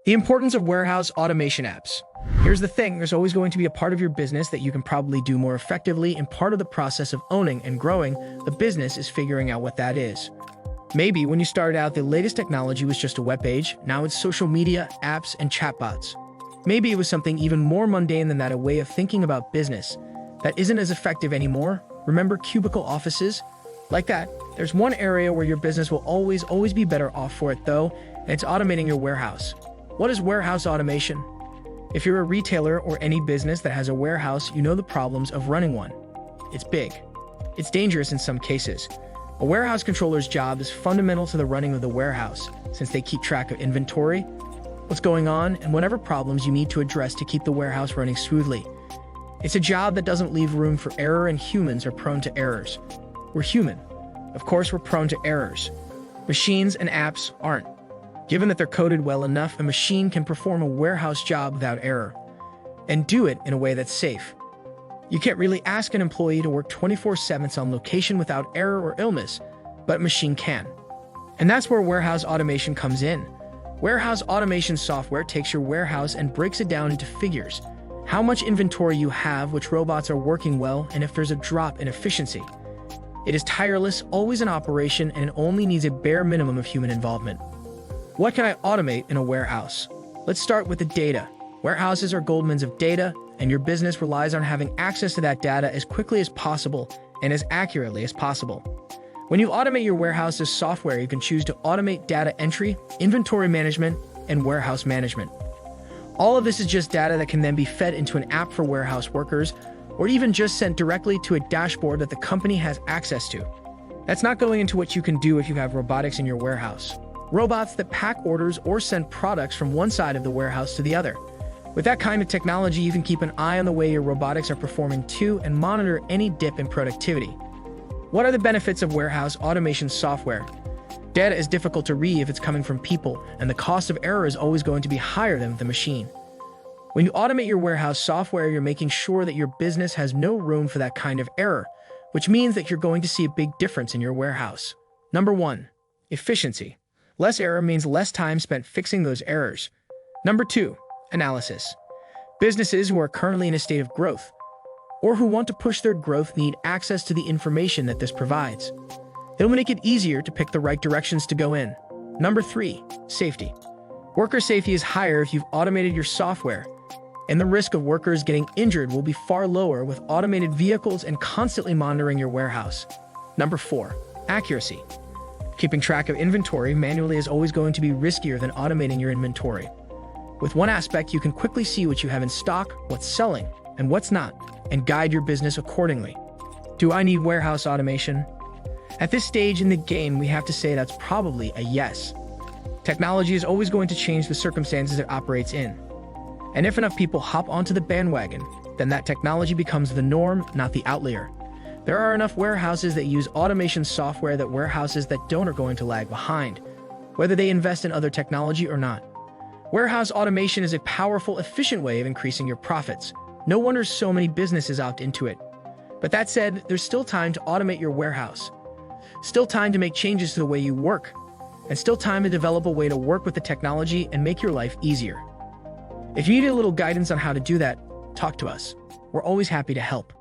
The importance of warehouse automation apps. Here's the thing, there's always going to be a part of your business that you can probably do more effectively, and part of the process of owning and growing the business is figuring out what that is. Maybe when you started out, the latest technology was just a web page. Now it's social media, apps, and chatbots. Maybe it was something even more mundane than that, a way of thinking about business that isn't as effective anymore. Remember cubicle offices? Like that. There's one area where your business will always be better off for it though, and it's automating your warehouse. What is warehouse automation? If you're a retailer or any business that has a warehouse, you know the problems of running one. It's big. It's dangerous in some cases. A warehouse controller's job is fundamental to the running of the warehouse, since they keep track of inventory, what's going on, and whatever problems you need to address to keep the warehouse running smoothly. It's a job that doesn't leave room for error, and humans are prone to errors. We're human. Of course, we're prone to errors. Machines and apps aren't. Given that they're coded well enough, a machine can perform a warehouse job without error, and do it in a way that's safe. You can't really ask an employee to work 24/7 on location without error or illness, but a machine can. And that's where warehouse automation comes in. Warehouse automation software takes your warehouse and breaks it down into figures. How much inventory you have, which robots are working well, and if there's a drop in efficiency. It is tireless, always in operation, and it only needs a bare minimum of human involvement. What can I automate in a warehouse? Let's start with the data. Warehouses are goldmines of data, and your business relies on having access to that data as quickly as possible and as accurately as possible. When you automate your warehouse's software, you can choose to automate data entry, inventory management, and warehouse management. All of this is just data that can then be fed into an app for warehouse workers, or even just sent directly to a dashboard that the company has access to. That's not going into what you can do if you have robotics in your warehouse. Robots that pack orders or send products from one side of the warehouse to the other. With that kind of technology, you can keep an eye on the way your robotics are performing too and monitor any dip in productivity. What are the benefits of warehouse automation software? Data is difficult to read if it's coming from people, and the cost of error is always going to be higher than with the machine. When you automate your warehouse software, you're making sure that your business has no room for that kind of error, which means that you're going to see a big difference in your warehouse. Number 1. Efficiency. Less error means less time spent fixing those errors. Number 2. Analysis. Businesses who are currently in a state of growth, or who want to push their growth, need access to the information that this provides. It'll make it easier to pick the right directions to go in. Number 3. Safety. Worker safety is higher if you've automated your software, and the risk of workers getting injured will be far lower with automated vehicles and constantly monitoring your warehouse. Number 4. Accuracy. Keeping track of inventory manually is always going to be riskier than automating your inventory. With one aspect, you can quickly see what you have in stock, what's selling, and what's not, and guide your business accordingly. Do I need warehouse automation? At this stage in the game, we have to say that's probably a yes. Technology is always going to change the circumstances it operates in. And if enough people hop onto the bandwagon, then that technology becomes the norm, not the outlier. There are enough warehouses that use automation software that warehouses that don't are going to lag behind, whether they invest in other technology or not. Warehouse automation is a powerful, efficient way of increasing your profits. No wonder so many businesses opt into it. But that said, there's still time to automate your warehouse. Still time to make changes to the way you work, and still time to develop a way to work with the technology and make your life easier. If you need a little guidance on how to do that, talk to us. We're always happy to help.